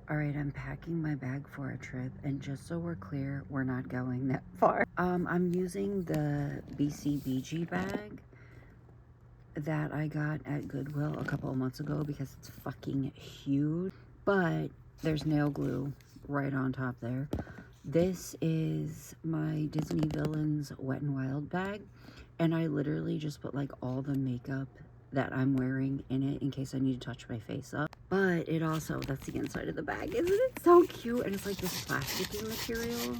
All right, I'm packing my bag for a trip, and just so we're clear, we're not going that far. I'm using the BCBG bag that I got at Goodwill a couple of months ago because it's fucking huge, but there's nail glue right on top there. This is my Disney Villains Wet n Wild bag, and I literally just put like all the makeup that I'm wearing in it in case I need to touch my face up. But it also, that's the inside of the bag. Isn't it so cute? And it's like this plasticky material.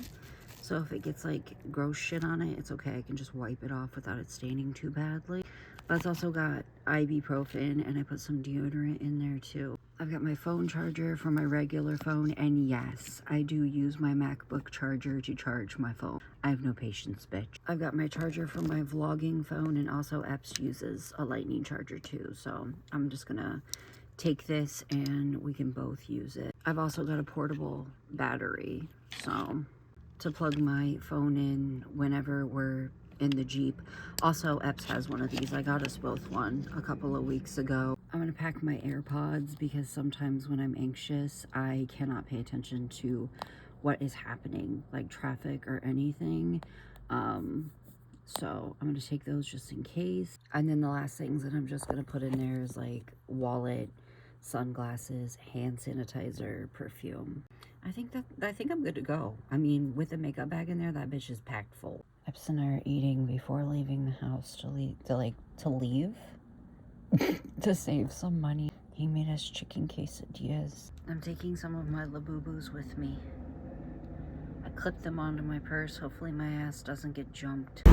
So if it gets like gross shit on it, it's okay. I can just wipe it off without it staining too badly. But it's also got ibuprofen, and I put some deodorant in there too. I've got my phone charger for my regular phone, and yes, I do use my MacBook charger to charge my phone. I have no patience, bitch. I've got my charger for my vlogging phone, and also Epps uses a lightning charger too. So I'm just gonna take this and we can both use it. I've also got a portable battery, so to plug my phone in whenever we're in the Jeep. Also, Epps has one of these. I got us both one a couple of weeks ago. I'm gonna pack my AirPods because sometimes when I'm anxious, I cannot pay attention to what is happening, like traffic or anything. So I'm gonna take those just in case. And then the last things that I'm just gonna put in there is like wallet, sunglasses, hand sanitizer, perfume. I think I'm good to go. I mean, with the makeup bag in there, that bitch is packed full. Epps and I are eating before leaving the house to leave to save some money. He made us chicken quesadillas. I'm taking some of my Labubus with me. I clipped them onto my purse. Hopefully my ass doesn't get jumped.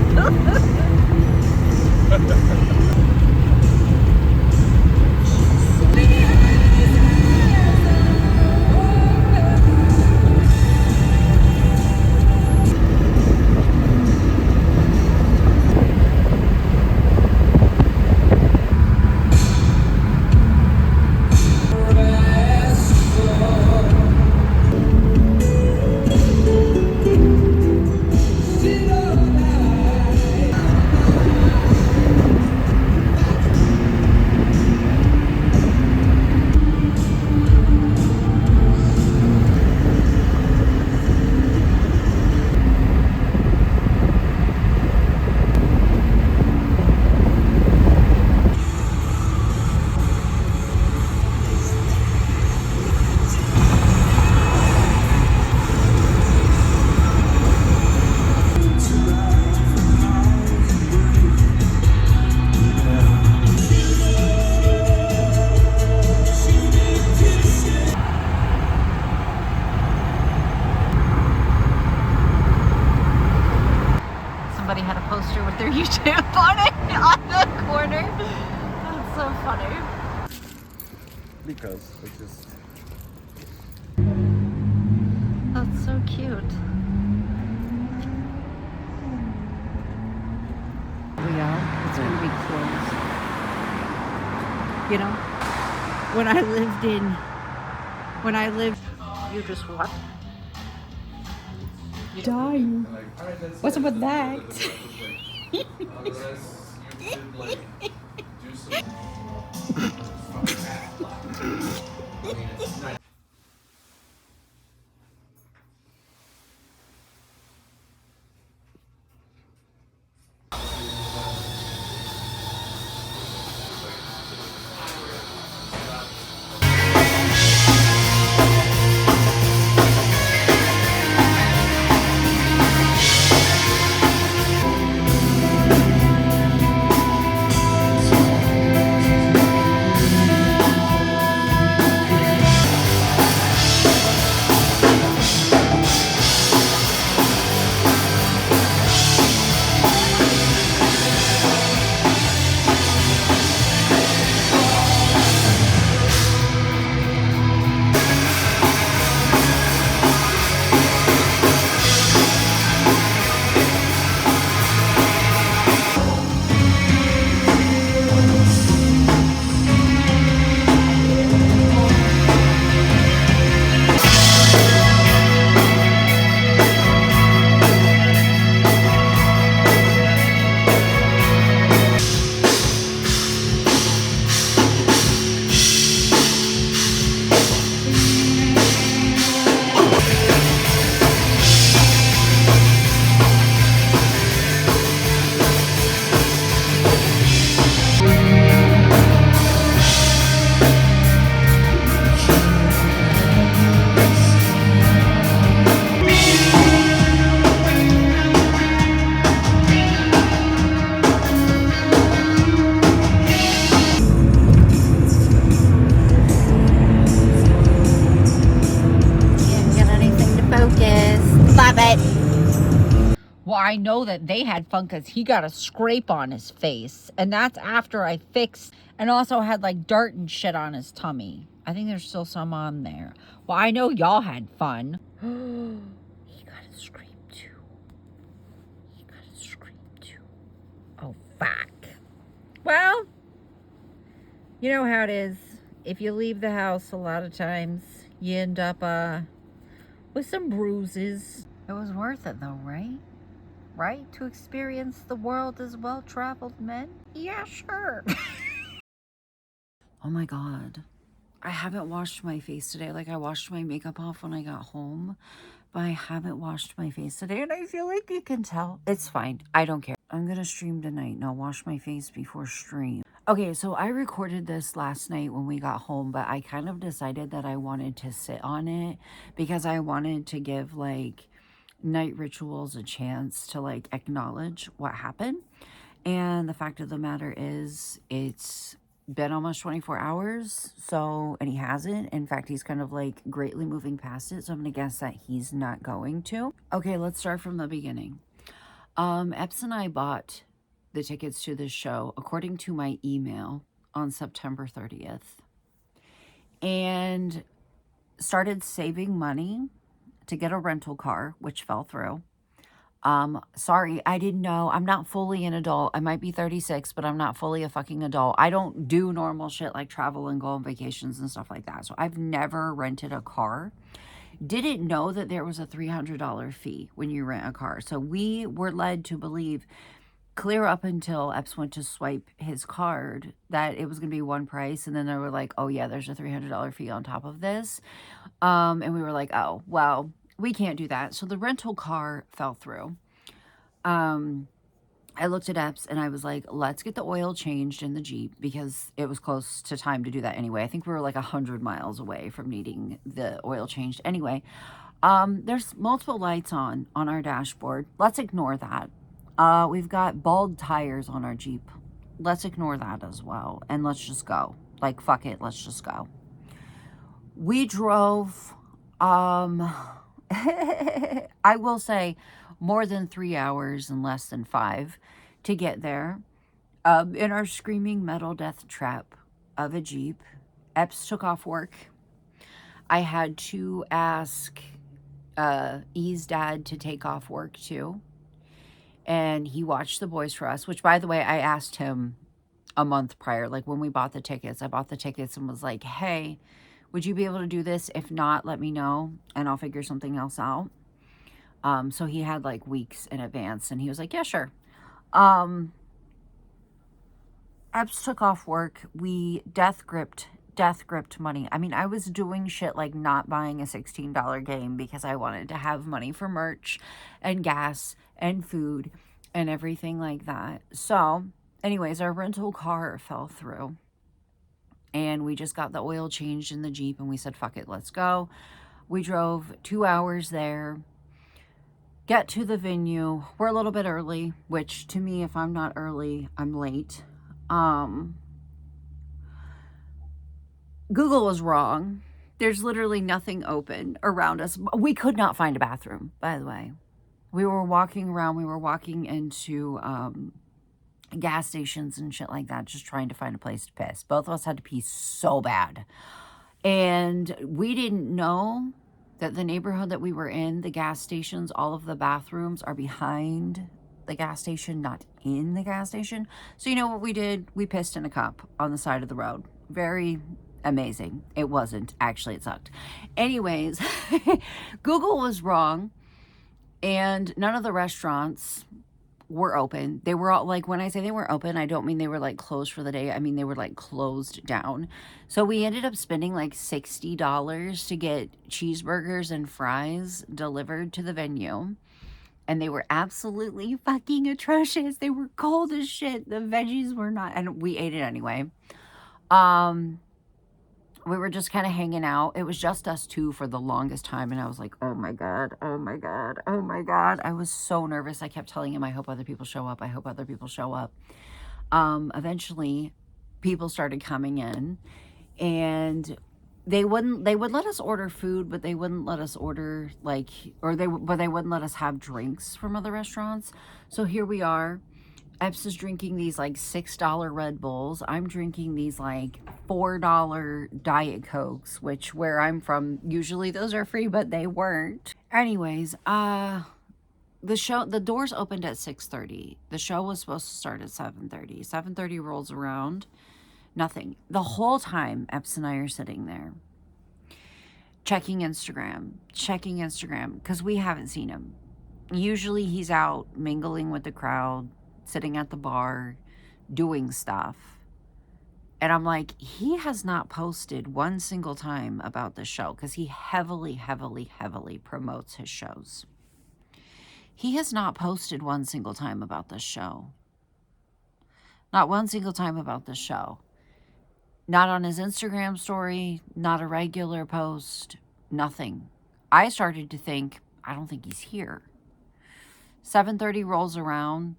Somebody had a poster with their YouTube on it on the corner. That's so funny. Because it's just... That's so cute. We are. It's going to be closed. You know, when I lived, you just what? Dying. What's up with that? I know that they had fun because he got a scrape on his face. And that's after I fixed, and also had like dirt and shit on his tummy. I think there's still some on there. Well, I know y'all had fun. He got a scrape too. He got a scrape too. Oh, fuck. Well, you know how it is. If you leave the house, a lot of times you end up with some bruises. It was worth it though, right? Right? To experience the world as well-traveled men? Yeah, sure. Oh my God. I haven't washed my face today. Like, I washed my makeup off when I got home, but I haven't washed my face today, and I feel like you can tell. It's fine. I don't care. I'm gonna stream tonight, and I'll wash my face before stream. Okay, so I recorded this last night when we got home, but I kind of decided that I wanted to sit on it because I wanted to give, like, Night Rituals a chance to, like, acknowledge what happened. And the fact of the matter is, it's been almost 24 hours, so, and he hasn't. In fact, he's kind of like greatly moving past it, so I'm gonna guess that he's not going to. Okay, let's start from the beginning. Epps and I bought the tickets to this show, according to my email, on September 30th, and started saving money to get a rental car, which fell through. Sorry, I didn't know. I'm not fully an adult. I might be 36, but I'm not fully a fucking adult. I don't do normal shit like travel and go on vacations and stuff like that. So I've never rented a car. Didn't know that there was a $300 fee when you rent a car. So we were led to believe, clear up until Epps went to swipe his card, that it was going to be one price. And then they were like, oh yeah, there's a $300 fee on top of this. And we were like, oh, well, we can't do that. So the rental car fell through. I looked at Epps and I was like, let's get the oil changed in the Jeep, because it was close to time to do that anyway. I think we were like 100 miles away from needing the oil changed anyway. There's multiple lights on our dashboard. Let's ignore that. We've got bald tires on our Jeep. Let's ignore that as well. And let's just go. Like, fuck it. Let's just go. We drove, I will say, more than 3 hours and less than 5 to get there, in our screaming metal death trap of a Jeep. Epps took off work. I had to ask E's dad to take off work too, and he watched the boys for us, which, by the way, I asked him a month prior, like when we bought the tickets. I bought the tickets and was like, hey, would you be able to do this? If not, let me know and I'll figure something else out. So he had like weeks in advance, and he was like, yeah, sure. Epps took off work. We death gripped money. I mean, I was doing shit like not buying a $16 game because I wanted to have money for merch and gas and food and everything like that. So anyways, our rental car fell through, and we just got the oil changed in the Jeep, and we said, fuck it, let's go. We drove 2 hours there. Get to the venue. We're a little bit early, which to me, if I'm not early, I'm late. Google was wrong. There's literally nothing open around us. We could not find a bathroom, by the way. We were walking around. We were walking into gas stations and shit like that, just trying to find a place to piss. Both of us had to pee so bad. And we didn't know that the neighborhood that we were in, the gas stations, all of the bathrooms are behind the gas station, not in the gas station. So you know what we did? We pissed in a cup on the side of the road. Very amazing. It wasn't. Actually, it sucked. Anyways, Google was wrong, and none of the restaurants were open. They were all, like, when I say they were open, I don't mean they were like closed for the day. I mean they were like closed down. So we ended up spending like $60 to get cheeseburgers and fries delivered to the venue, and they were absolutely fucking atrocious. They were cold as shit. The veggies were not, and we ate it anyway. We were just kind of hanging out. It was just us two for the longest time. And I was like, oh my God, oh my God, oh my God. I was so nervous. I kept telling him, I hope other people show up. I hope other people show up. Eventually, people started coming in. And they would let us order food, but they wouldn't let us order like, but they wouldn't let us have drinks from other restaurants. So here we are. Epps is drinking these like $6 Red Bulls. I'm drinking these like $4 Diet Cokes, which where I'm from, usually those are free, but they weren't. Anyways, the doors opened at 6:30. The show was supposed to start at 7:30. 7:30 rolls around. Nothing. The whole time, Epps and I are sitting there checking Instagram, because we haven't seen him. Usually he's out mingling with the crowd, sitting at the bar, doing stuff. And I'm like, he has not posted one single time about the show because he heavily, heavily, heavily promotes his shows. He has not posted one single time about this show. Not one single time about this show. Not on his Instagram story, not a regular post, nothing. I started to think, I don't think he's here. 7:30 rolls around,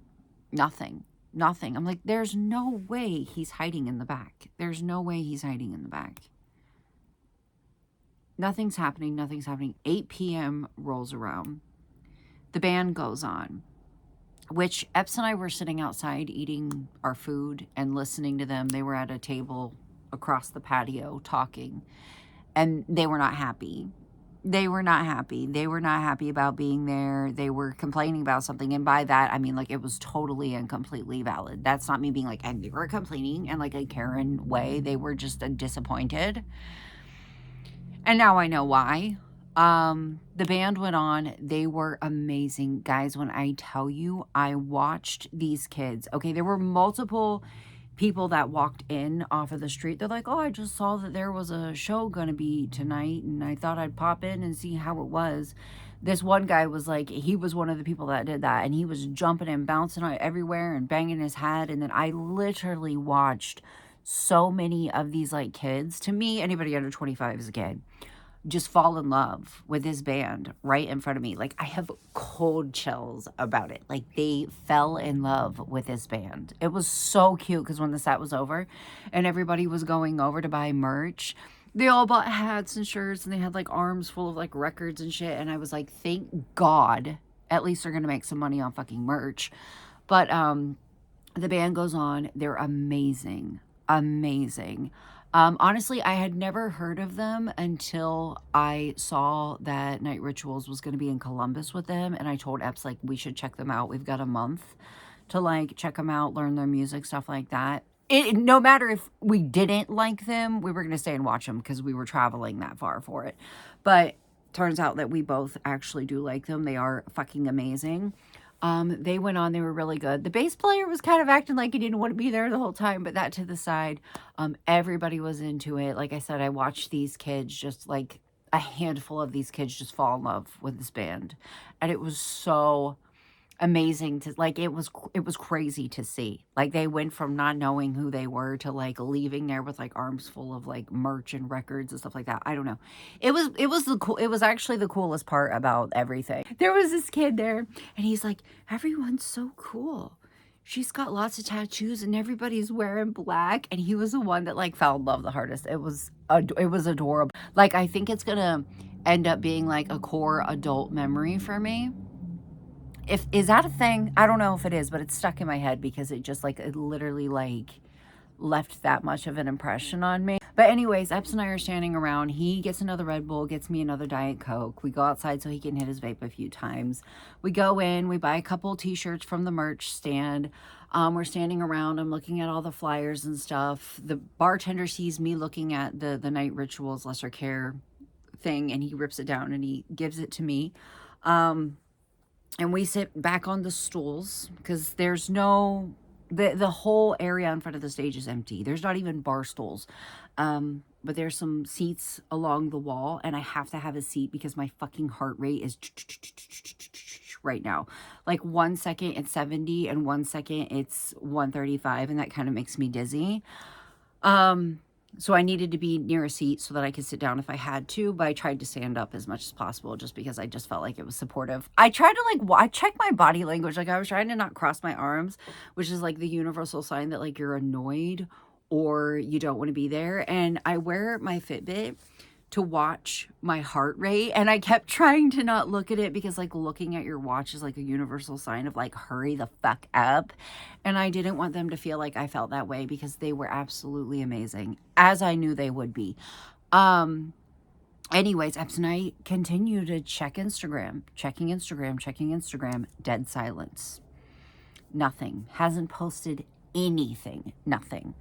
nothing. I'm like, there's no way he's hiding in the back. There's no way he's hiding in the back. Nothing's happening. 8 p.m. rolls around. The band goes on, which Epps and I were sitting outside eating our food and listening to them. They were at a table across the patio talking, and they were not happy. They were not happy about being there. They were complaining about something. And by that, I mean, like, it was totally and completely valid. That's not me being like, and they were complaining in like a Karen way. They were just disappointed. And now I know why. The band went on. They were amazing. Guys, when I tell you, I watched these kids. Okay, there were multiple people that walked in off of the street. They're like, oh, I just saw that there was a show gonna be tonight, and I thought I'd pop in and see how it was. This one guy was like, he was one of the people that did that, and he was jumping and bouncing everywhere and banging his head. And then I literally watched so many of these like kids. To me, anybody under 25 is a kid. Just fall in love with this band right in front of me. Like, I have cold chills about it. Like, they fell in love with this band. It was so cute because when the set was over and everybody was going over to buy merch, they all bought hats and shirts, and they had like arms full of like records and shit. And I was like, thank God, at least they're gonna make some money on fucking merch. But the band goes on. They're amazing. Honestly, I had never heard of them until I saw that Night Rituals was going to be in Columbus with them. And I told Epps, like, we should check them out. We've got a month to, like, check them out, learn their music, stuff like that. No matter if we didn't like them, we were going to stay and watch them because we were traveling that far for it. But turns out that we both actually do like them. They are fucking amazing. They went on, they were really good. The bass player was kind of acting like he didn't want to be there the whole time, but that to the side, everybody was into it. Like I said, I watched these kids, just like a handful of these kids just fall in love with this band. And it was so amazing to, like, it was crazy to see. Like, they went from not knowing who they were to like leaving there with like arms full of like merch and records and stuff like that. I don't know. It was actually the coolest part about everything. There was this kid there, and he's like, everyone's so cool. She's got lots of tattoos and everybody's wearing black. And he was the one that like fell in love the hardest. It was adorable. Like, I think it's gonna end up being like a core adult memory for me. Is that a thing? I don't know if it is, but it's stuck in my head because it just like, it literally like left that much of an impression on me. But anyways, Epps and I are standing around. He gets another Red Bull, gets me another Diet Coke. We go outside so he can hit his vape a few times. We go in, we buy a couple t-shirts from the merch stand. We're standing around. I'm looking at all the flyers and stuff. The bartender sees me looking at the Night Rituals Lesser Care thing, and he rips it down and he gives it to me. And we sit back on the stools because there's no, the whole area in front of the stage is empty. There's not even bar stools. But there's some seats along the wall, and I have to have a seat because my fucking heart rate is right now. Like 1 second it's 70 and 1 second it's 135, and that kind of makes me dizzy. So I needed to be near a seat so that I could sit down if I had to, but I tried to stand up as much as possible just because I just felt like it was supportive. I tried to like, I checked my body language. Like, I was trying to not cross my arms, which is like the universal sign that like you're annoyed or you don't want to be there. And I wear my Fitbit to watch my heart rate, and I kept trying to not look at it because like looking at your watch is like a universal sign of like hurry the fuck up, and I didn't want them to feel like I felt that way because they were absolutely amazing, as I knew they would be. Anyways, Epps and I continue to checking Instagram, dead silence. Nothing. Hasn't posted anything. Nothing.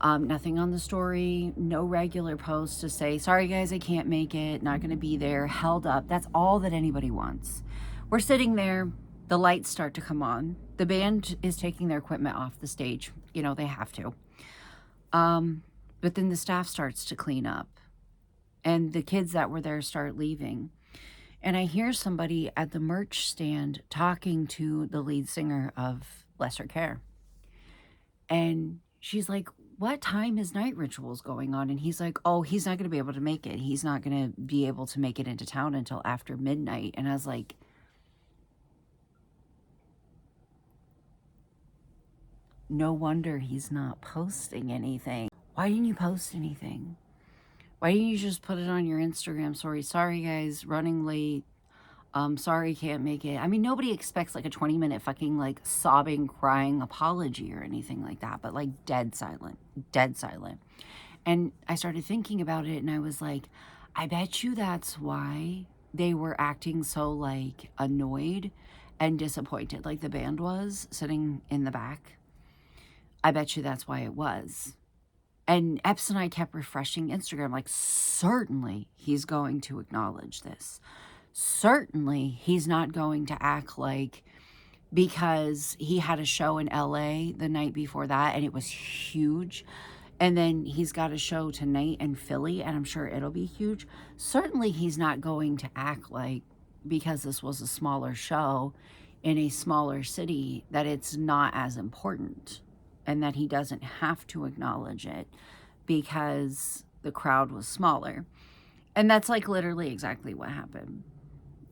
Nothing on the story, no regular posts to say, sorry guys, I can't make it, not going to be there, held up. That's all that anybody wants. We're sitting there, the lights start to come on. The band is taking their equipment off the stage. You know, they have to. But then the staff starts to clean up. And the kids that were there start leaving. And I hear somebody at the merch stand talking to the lead singer of Lesser Care. And she's like, what time is Night Rituals going on? And he's like, oh, he's not going to be able to make it. He's not going to be able to make it into town until after midnight. And I was like, no wonder he's not posting anything. Why didn't you post anything? Why didn't you just put it on your Instagram story? Sorry guys, running late. Sorry, can't make it. I mean, nobody expects like a 20-minute fucking like sobbing, crying apology or anything like that, but like dead silent. And I started thinking about it and I was like, I bet you that's why they were acting so like annoyed and disappointed, like the band was sitting in the back. I bet you that's why it was. And Epps and I kept refreshing Instagram, like, certainly he's going to acknowledge this. Certainly he's not going to act like because he had a show in LA the night before that and it was huge. And then he's got a show tonight in Philly and I'm sure it'll be huge. Certainly he's not going to act like because this was a smaller show in a smaller city that it's not as important. And that he doesn't have to acknowledge it because the crowd was smaller. And that's like literally exactly what happened.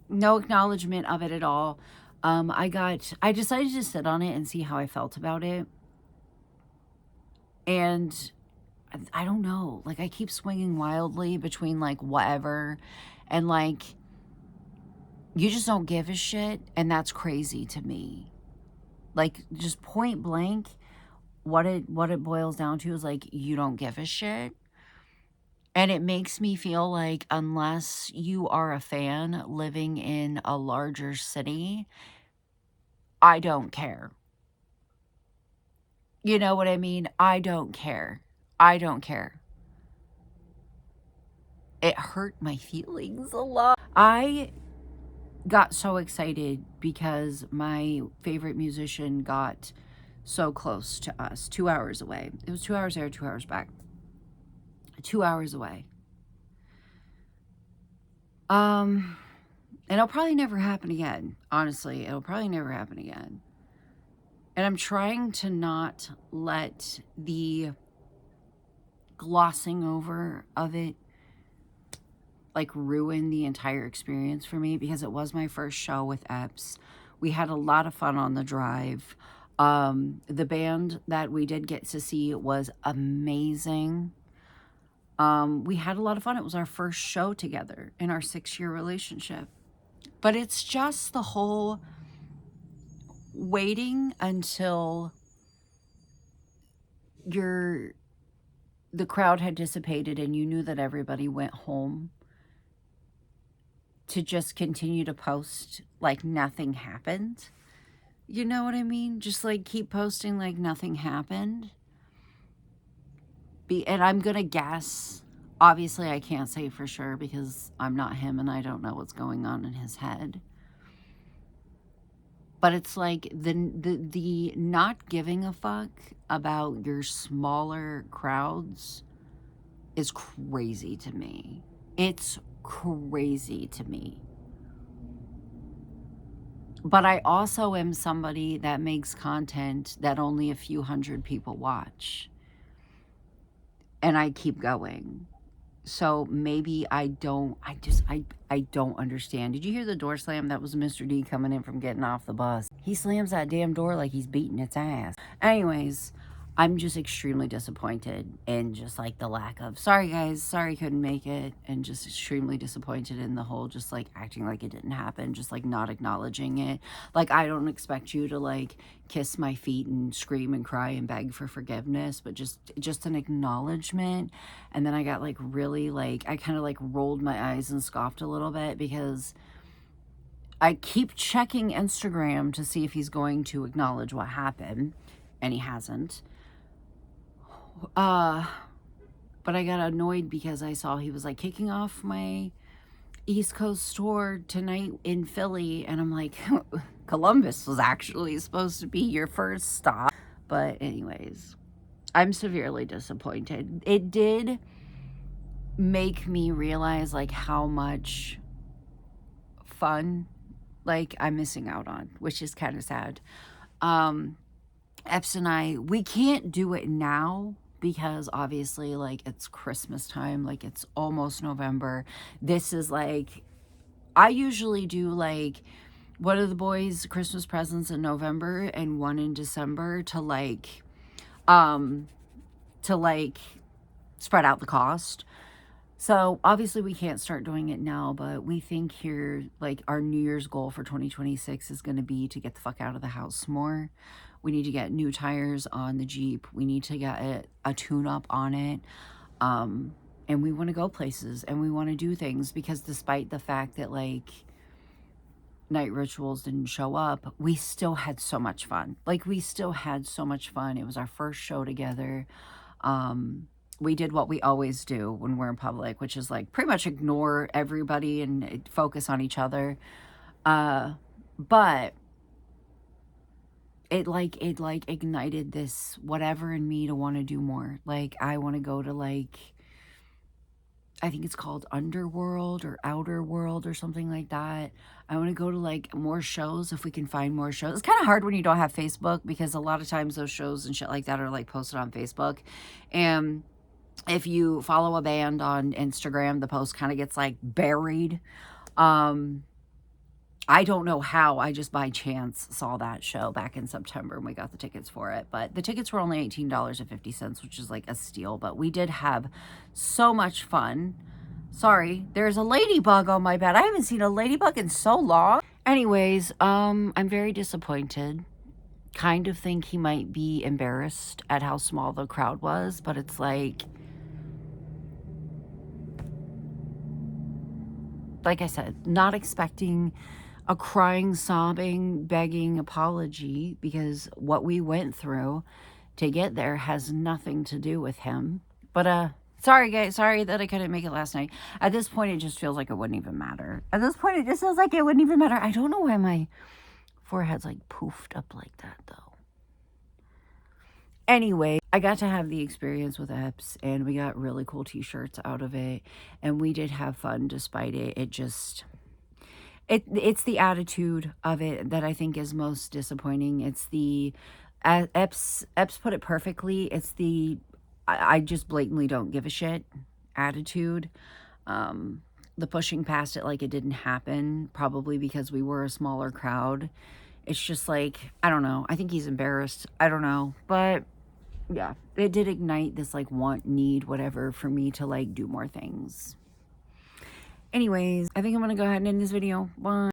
No acknowledgement of it at all. I decided to sit on it and see how I felt about it. And I don't know, like I keep swinging wildly between like whatever and like you just don't give a shit, and that's crazy to me. Like just point blank, what it boils down to is like you don't give a shit. And it makes me feel like unless you are a fan living in a larger city, I don't care. You know what I mean? I don't care. It hurt my feelings a lot. I got so excited because my favorite musician got so close to us, 2 hours away. It was 2 hours there, 2 hours back. 2 hours away. And it'll probably never happen again. Honestly, it'll probably never happen again. And I'm trying to not let the glossing over of it like ruin the entire experience for me because it was my first show with Epps. We had a lot of fun on the drive. The band that we did get to see was amazing. We had a lot of fun. It was our first show together in our 6-year relationship. But it's just the whole waiting until the crowd had dissipated and you knew that everybody went home to just continue to post like nothing happened. You know what I mean? Just like keep posting like nothing happened. And I'm going to guess, obviously I can't say for sure because I'm not him and I don't know what's going on in his head. But it's like the not giving a fuck about your smaller crowds is crazy to me. It's crazy to me. But I also am somebody that makes content that only a few hundred people watch. And I keep going. So maybe I don't understand. Did you hear the door slam? That was Mr. D coming in from getting off the bus. He slams that damn door like he's beating its ass. Anyways, I'm just extremely disappointed in just like the lack of, sorry guys, sorry couldn't make it, and just extremely disappointed in the whole just like acting like it didn't happen, just like not acknowledging it. Like, I don't expect you to like kiss my feet and scream and cry and beg for forgiveness, but just an acknowledgement. And then I got like really like, I kind of like rolled my eyes and scoffed a little bit because I keep checking Instagram to see if he's going to acknowledge what happened, and he hasn't. But I got annoyed because I saw he was like kicking off my East Coast tour tonight in Philly, and I'm like, Columbus was actually supposed to be your first stop. But anyways, I'm severely disappointed. It did make me realize like how much fun like I'm missing out on, which is kind of sad. Epps and I, we can't do it now because obviously like it's Christmas time, like it's almost November. This is like, I usually do like one of the boys' Christmas presents in November and one in December to like spread out the cost. So obviously we can't start doing it now, but we think here, like our New Year's goal for 2026 is going to be to get the fuck out of the house more. We need to get new tires on the Jeep. We need to get a tune-up on it. And we want to go places and we want to do things because despite the fact that like Night Rituals didn't show up, we still had so much fun. Like we still had so much fun. It was our first show together. We did what we always do when we're in public, which is like pretty much ignore everybody and focus on each other. But it ignited this whatever in me to want to do more. Like I want to go to like, I think it's called Underworld or Outer World or something like that. I want to go to like more shows if we can find more shows. It's kind of hard when you don't have Facebook because a lot of times those shows and shit like that are like posted on Facebook. And if you follow a band on Instagram, the post kind of gets like buried. I don't know how. I just by chance saw that show back in September and we got the tickets for it. But the tickets were only $18.50, which is like a steal. But we did have so much fun. Sorry, there's a ladybug on my bed. I haven't seen a ladybug in so long. Anyways, I'm very disappointed. Kind of think he might be embarrassed at how small the crowd was. But it's like I said, not expecting a crying, sobbing, begging apology because what we went through to get there has nothing to do with him. But sorry guys, sorry that I couldn't make it last night. At this point, it just feels like it wouldn't even matter. At this point, it just feels like it wouldn't even matter. I don't know why my forehead's like poofed up like that though. Anyway, I got to have the experience with Epps and we got really cool t-shirts out of it and we did have fun despite it. It's the attitude of it that I think is most disappointing. It's the Epps put it perfectly. It's the I just blatantly don't give a shit attitude. The pushing past it like it didn't happen, probably because we were a smaller crowd. It's just like, I don't know. I think he's embarrassed. I don't know. But yeah, it did ignite this like want, need, whatever for me to like do more things. Anyways, I think I'm going to go ahead and end this video. Bye.